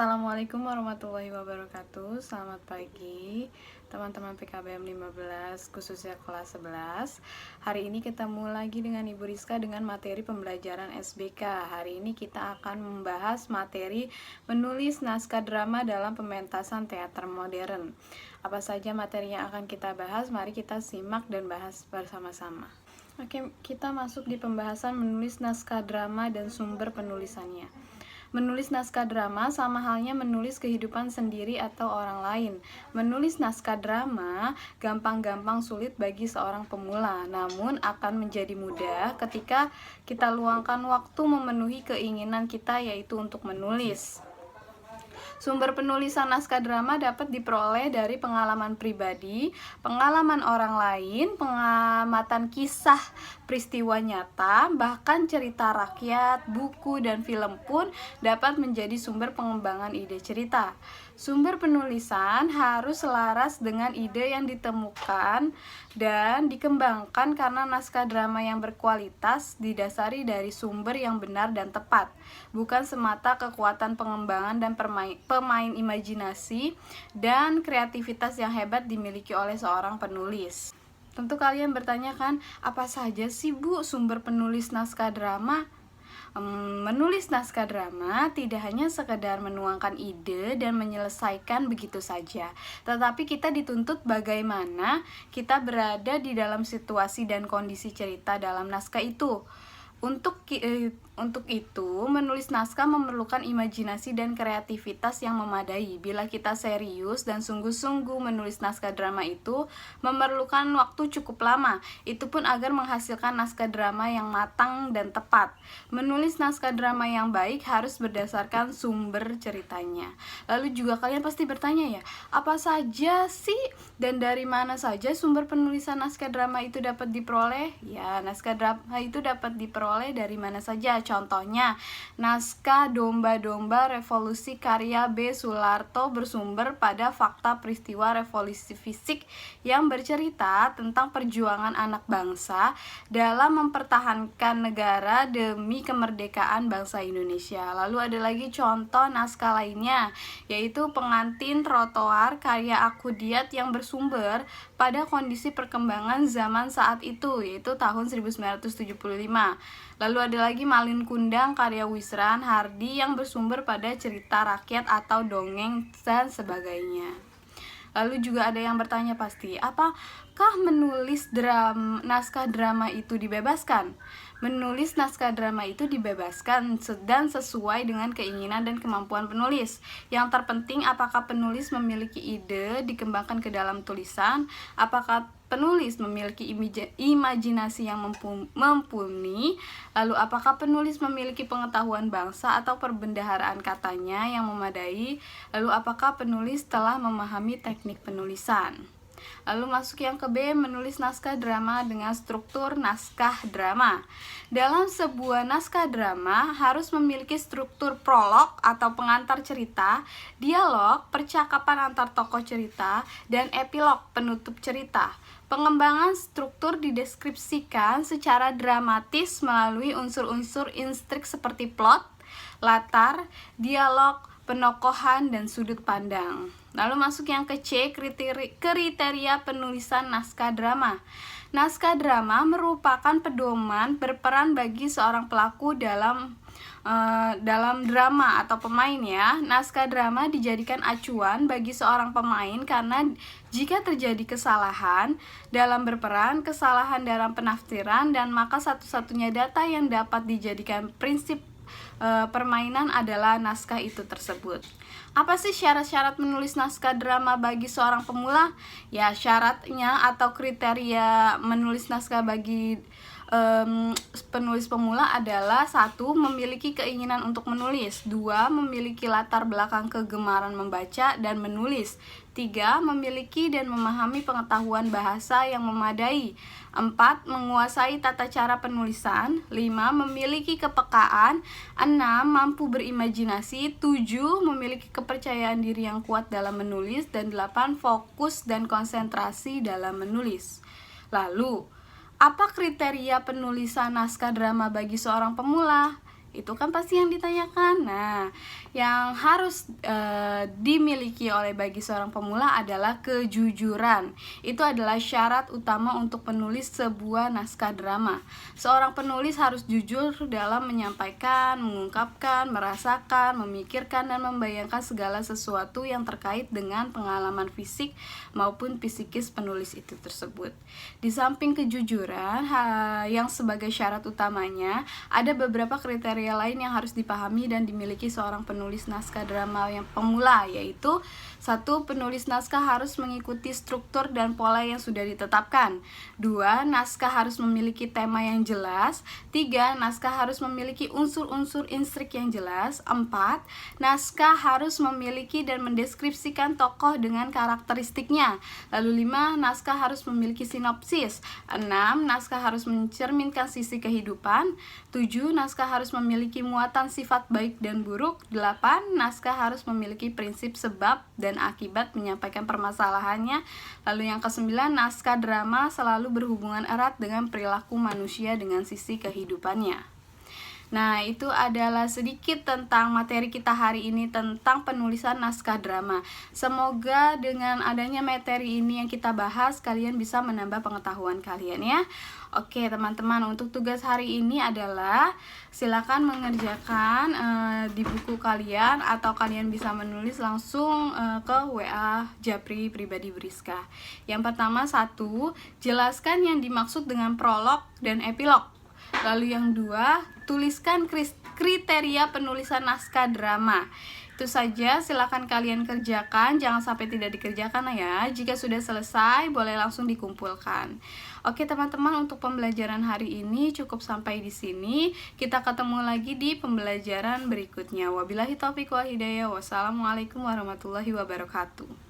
Assalamualaikum warahmatullahi wabarakatuh. Selamat pagi teman-teman PKBM 15 khususnya kelas 11. Hari ini ketemu lagi dengan Ibu Rizka dengan materi pembelajaran SBK. Hari ini kita akan membahas materi menulis naskah drama dalam pementasan teater modern. Apa saja materi yang akan kita bahas? Mari kita simak dan bahas bersama-sama. Oke, kita masuk di pembahasan menulis naskah drama dan sumber penulisannya. Menulis naskah drama sama halnya menulis kehidupan sendiri atau orang lain. Menulis naskah drama gampang-gampang sulit bagi seorang pemula, namun akan menjadi mudah ketika kita luangkan waktu memenuhi keinginan kita, yaitu untuk menulis. Sumber penulisan naskah drama dapat diperoleh dari pengalaman pribadi, pengalaman orang lain, pengamatan kisah peristiwa nyata, bahkan cerita rakyat, buku, dan film pun dapat menjadi sumber pengembangan ide cerita. Sumber penulisan harus selaras dengan ide yang ditemukan dan dikembangkan karena naskah drama yang berkualitas didasari dari sumber yang benar dan tepat, bukan semata kekuatan pengembangan dan pemain imajinasi dan kreativitas yang hebat dimiliki oleh seorang penulis. Tentu kalian bertanya kan, apa saja sih Bu sumber penulis naskah drama? Menulis naskah drama tidak hanya sekedar menuangkan ide dan menyelesaikan begitu saja, tetapi kita dituntut bagaimana kita berada di dalam situasi dan kondisi cerita dalam naskah itu. Untuk itu, menulis naskah memerlukan imajinasi dan kreativitas yang memadai. Bila kita serius dan sungguh-sungguh menulis naskah drama itu, memerlukan waktu cukup lama. Itu pun agar menghasilkan naskah drama yang matang dan tepat. Menulis naskah drama yang baik harus berdasarkan sumber ceritanya. Lalu juga kalian pasti bertanya ya, apa saja sih dan dari mana saja sumber penulisan naskah drama itu dapat diperoleh? Ya, naskah drama itu dapat diperoleh dari mana saja. Contohnya, naskah Domba-Domba Revolusi karya B. Sularto bersumber pada fakta peristiwa revolusi fisik yang bercerita tentang perjuangan anak bangsa dalam mempertahankan negara demi kemerdekaan bangsa Indonesia. Lalu ada lagi contoh naskah lainnya, yaitu Pengantin Trotoar karya Akudiat yang bersumber pada kondisi perkembangan zaman saat itu, yaitu tahun 1975. Lalu ada lagi Malin Kundang karya Wisran Hardi yang bersumber pada cerita rakyat atau dongeng dan sebagainya. Lalu juga ada yang bertanya pasti, apakah menulis naskah drama itu dibebaskan? Menulis naskah drama itu dibebaskan dan sesuai dengan keinginan dan kemampuan penulis. Yang terpenting apakah penulis memiliki ide dikembangkan ke dalam tulisan, apakah penulis memiliki imajinasi yang mumpuni, lalu apakah penulis memiliki pengetahuan bangsa atau perbendaharaan katanya yang memadai, lalu apakah penulis telah memahami teknik penulisan. Lalu masuk yang ke B, menulis naskah drama dengan struktur naskah drama. Dalam sebuah naskah drama harus memiliki struktur prolog atau pengantar cerita, dialog, percakapan antar tokoh cerita, dan epilog penutup cerita. Pengembangan struktur dideskripsikan secara dramatis melalui unsur-unsur instrik seperti plot, latar, dialog, penokohan, dan sudut pandang. Lalu masuk yang ke C, kriteria penulisan naskah drama. Naskah drama merupakan pedoman berperan bagi seorang pelaku dalam drama atau pemain ya. Naskah drama dijadikan acuan bagi seorang pemain karena jika terjadi kesalahan dalam berperan, kesalahan dalam penafsiran, dan maka satu-satunya data yang dapat dijadikan prinsip permainan adalah naskah itu tersebut. Apa sih syarat-syarat menulis naskah drama bagi seorang pemula? Ya, syaratnya atau kriteria menulis naskah bagi penulis pemula adalah 1. Memiliki keinginan untuk menulis, 2. Memiliki latar belakang kegemaran membaca dan menulis, 3. Memiliki dan memahami pengetahuan bahasa yang memadai, 4. Menguasai tata cara penulisan, 5. Memiliki kepekaan, 6. Mampu berimajinasi, 7. Memiliki kepercayaan diri yang kuat dalam menulis, dan 8. Fokus dan konsentrasi dalam menulis. Lalu, apa kriteria penulisan naskah drama bagi seorang pemula? Itu kan pasti yang ditanyakan. Nah, yang harus dimiliki oleh bagi seorang pemula adalah kejujuran. Itu adalah syarat utama untuk penulis sebuah naskah drama. Seorang penulis harus jujur dalam menyampaikan, mengungkapkan, merasakan, memikirkan, dan membayangkan segala sesuatu yang terkait dengan pengalaman fisik maupun psikis penulis itu tersebut. Di samping kejujuran yang sebagai syarat utamanya, ada beberapa kriteria lain yang harus dipahami dan dimiliki seorang penulis naskah drama yang pemula, yaitu 1. Penulis naskah harus mengikuti struktur dan pola yang sudah ditetapkan. 2. Naskah harus memiliki tema yang jelas. 3. Naskah harus memiliki unsur-unsur instrik yang jelas. 4. Naskah harus memiliki dan mendeskripsikan tokoh dengan karakteristiknya. Lalu 5. Naskah harus memiliki sinopsis. 6. Naskah harus mencerminkan sisi kehidupan. 7. Naskah harus memiliki muatan sifat baik dan buruk. 8. Naskah harus memiliki prinsip sebab dan akibat menyampaikan permasalahannya. Lalu yang ke-9, naskah drama selalu berhubungan erat dengan perilaku manusia dengan sisi kehidupannya. Nah, itu adalah sedikit tentang materi kita hari ini tentang penulisan naskah drama. Semoga dengan adanya materi ini yang kita bahas, kalian bisa menambah pengetahuan kalian ya. Oke teman-teman, untuk tugas hari ini adalah silakan mengerjakan di buku kalian, atau kalian bisa menulis langsung ke WA Japri pribadi Briska. Yang pertama, 1. Jelaskan yang dimaksud dengan prolog dan epilog. Lalu yang 2, tuliskan kriteria penulisan naskah drama. Itu saja, silakan kalian kerjakan, jangan sampai tidak dikerjakan ya. Jika sudah selesai, boleh langsung dikumpulkan. Oke teman-teman, untuk pembelajaran hari ini cukup sampai di sini. Kita ketemu lagi di pembelajaran berikutnya. Wabillahi taufiq wal hidayah. Wassalamualaikum warahmatullahi wabarakatuh.